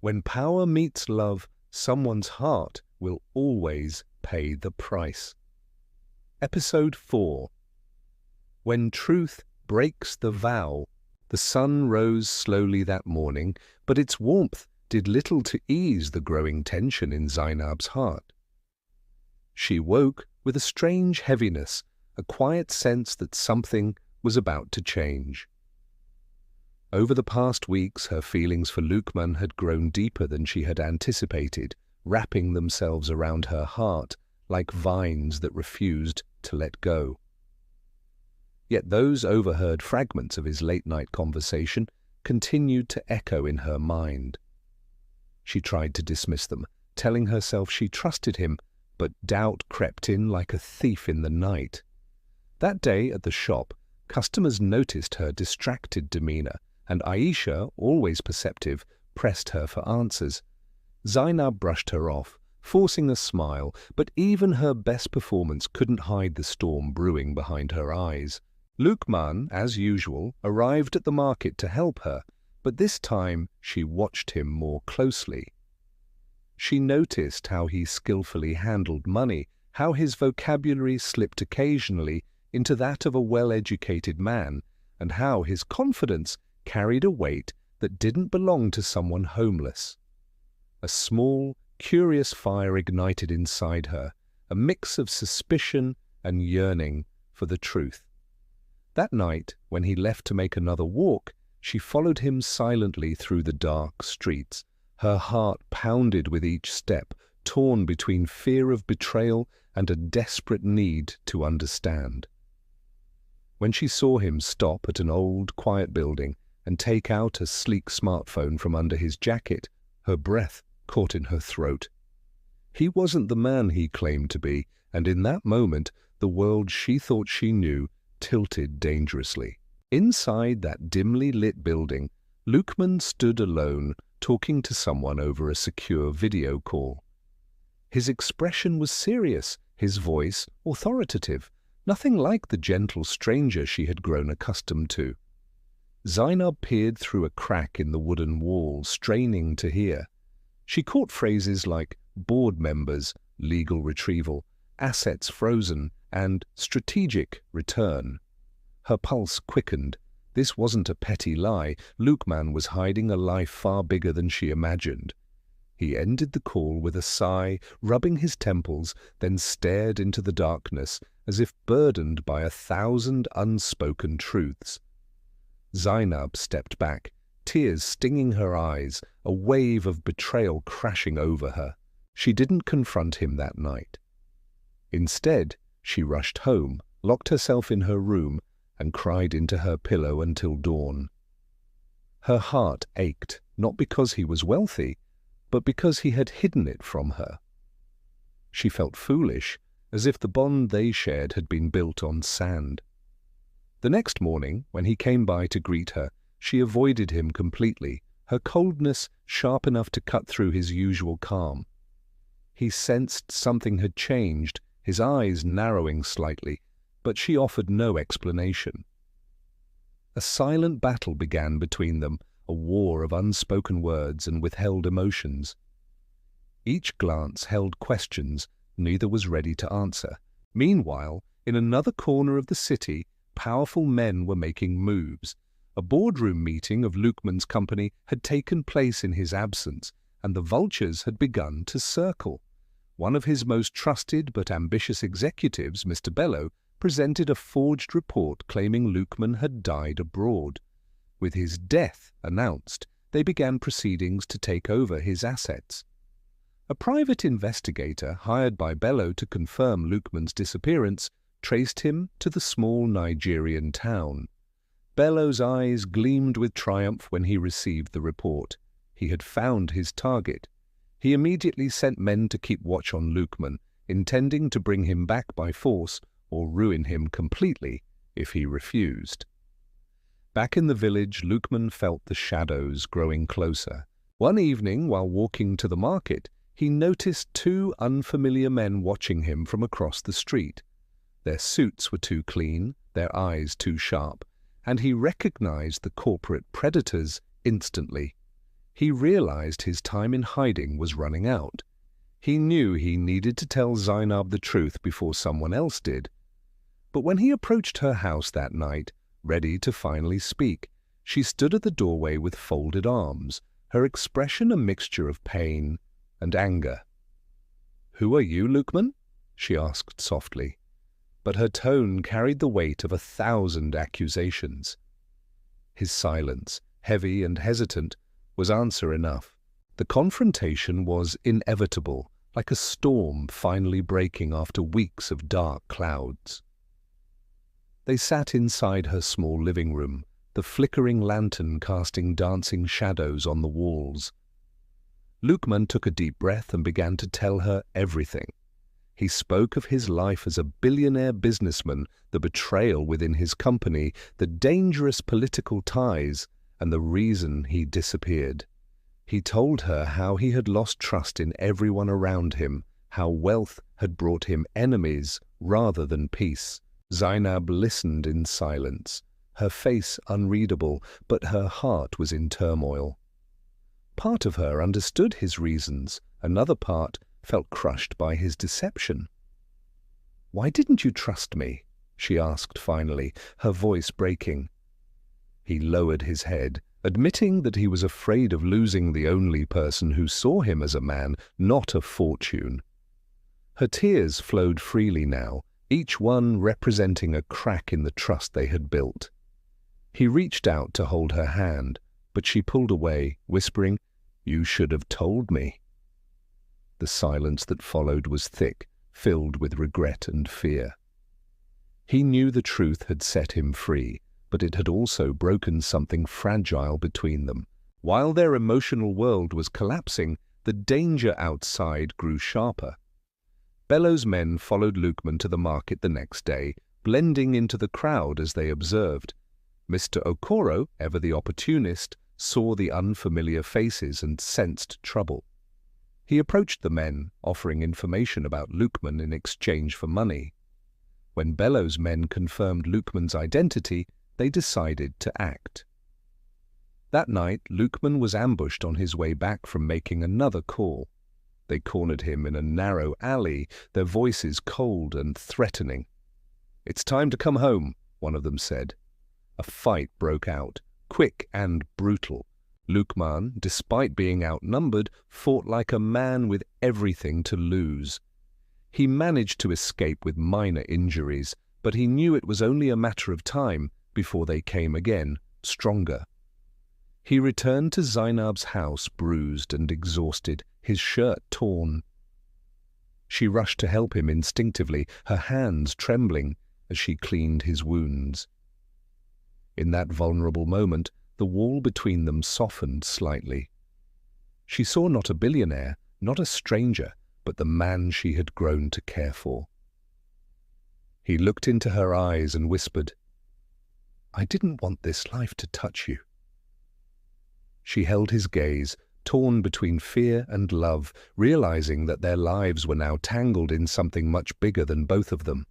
When power meets love, someone's heart will always pay the price. Episode 4. When truth breaks the vow. The sun rose slowly that morning, but its warmth did little to ease the growing tension in Zainab's heart. She woke with a strange heaviness, a quiet sense that something was about to change. Over the past weeks, her feelings for Luqman had grown deeper than she had anticipated, wrapping themselves around her heart like vines that refused to let go. Yet those overheard fragments of his late-night conversation continued to echo in her mind. She tried to dismiss them, telling herself she trusted him, but doubt crept in like a thief in the night. That day at the shop, customers noticed her distracted demeanor, and Aisha, always perceptive, pressed her for answers. Zainab brushed her off, forcing a smile, but even her best performance couldn't hide the storm brewing behind her eyes. Luqman, as usual, arrived at the market to help her, but this time she watched him more closely. She noticed how he skillfully handled money, how his vocabulary slipped occasionally into that of a well-educated man, and how his confidence carried a weight that didn't belong to someone homeless. A small, curious fire ignited inside her, a mix of suspicion and yearning for the truth. That night, when he left to make another walk, she followed him silently through the dark streets. Her heart pounded with each step, torn between fear of betrayal and a desperate need to understand. When she saw him stop at an old, quiet building and take out a sleek smartphone from under his jacket, her breath caught in her throat. He wasn't the man he claimed to be, and in that moment, the world she thought she knew tilted dangerously. Inside that dimly lit building, Luqman stood alone, talking to someone over a secure video call. His expression was serious, his voice authoritative, nothing like the gentle stranger she had grown accustomed to. Zainab peered through a crack in the wooden wall, straining to hear. She caught phrases like board members, legal retrieval, assets frozen, and strategic return. Her pulse quickened. This wasn't a petty lie. Luqman was hiding a life far bigger than she imagined. He ended the call with a sigh, rubbing his temples, then stared into the darkness as if burdened by 1,000 unspoken truths. Zainab stepped back, tears stinging her eyes, a wave of betrayal crashing over her. She didn't confront him that night. Instead, she rushed home, locked herself in her room, and cried into her pillow until dawn. Her heart ached, not because he was wealthy, but because he had hidden it from her. She felt foolish, as if the bond they shared had been built on sand. The next morning, when he came by to greet her, she avoided him completely, her coldness sharp enough to cut through his usual calm. He sensed something had changed, his eyes narrowing slightly, but she offered no explanation. A silent battle began between them, a war of unspoken words and withheld emotions. Each glance held questions neither was ready to answer. Meanwhile, in another corner of the city, powerful men were making moves. A boardroom meeting of Luqman's company had taken place in his absence, and the vultures had begun to circle. One of his most trusted but ambitious executives, Mr. Bello, presented a forged report claiming Luqman had died abroad. With his death announced, they began proceedings to take over his assets. A private investigator hired by Bello to confirm Luqman's disappearance traced him to the small Nigerian town. Bello's eyes gleamed with triumph when he received the report. He had found his target. He immediately sent men to keep watch on Luqman, intending to bring him back by force or ruin him completely if he refused. Back in the village, Luqman felt the shadows growing closer. One evening, while walking to the market, he noticed two unfamiliar men watching him from across the street. Their suits were too clean, their eyes too sharp, and he recognized the corporate predators instantly. He realized his time in hiding was running out. He knew he needed to tell Zainab the truth before someone else did. But when he approached her house that night, ready to finally speak, she stood at the doorway with folded arms, her expression a mixture of pain and anger. "Who are you, Luqman?" she asked softly, but her tone carried the weight of 1,000 accusations. His silence, heavy and hesitant, was answer enough. The confrontation was inevitable, like a storm finally breaking after weeks of dark clouds. They sat inside her small living room, the flickering lantern casting dancing shadows on the walls. Luqman took a deep breath and began to tell her everything. He spoke of his life as a billionaire businessman, the betrayal within his company, the dangerous political ties, and the reason he disappeared. He told her how he had lost trust in everyone around him, how wealth had brought him enemies rather than peace. Zainab listened in silence, her face unreadable, but her heart was in turmoil. Part of her understood his reasons, another part felt crushed by his deception. "Why didn't you trust me?" she asked finally, her voice breaking. He lowered his head, admitting that he was afraid of losing the only person who saw him as a man, not a fortune. Her tears flowed freely now, each one representing a crack in the trust they had built. He reached out to hold her hand, but she pulled away, whispering, "You should have told me." The silence that followed was thick, filled with regret and fear. He knew the truth had set him free, but it had also broken something fragile between them. While their emotional world was collapsing, the danger outside grew sharper. Bello's men followed Luqman to the market the next day, blending into the crowd as they observed. Mr. Okoro, ever the opportunist, saw the unfamiliar faces and sensed trouble. He approached the men, offering information about Luqman in exchange for money. When Bello's men confirmed Luqman's identity, they decided to act. That night, Luqman was ambushed on his way back from making another call. They cornered him in a narrow alley, their voices cold and threatening. "It's time to come home," one of them said. A fight broke out, quick and brutal. Luqman, despite being outnumbered, fought like a man with everything to lose. He managed to escape with minor injuries, but he knew it was only a matter of time before they came again, stronger. He returned to Zainab's house bruised and exhausted, his shirt torn. She rushed to help him instinctively, her hands trembling as she cleaned his wounds. In that vulnerable moment, the wall between them softened slightly. She saw not a billionaire, not a stranger, but the man she had grown to care for. He looked into her eyes and whispered, "I didn't want this life to touch you." She held his gaze, torn between fear and love, realizing that their lives were now tangled in something much bigger than both of them.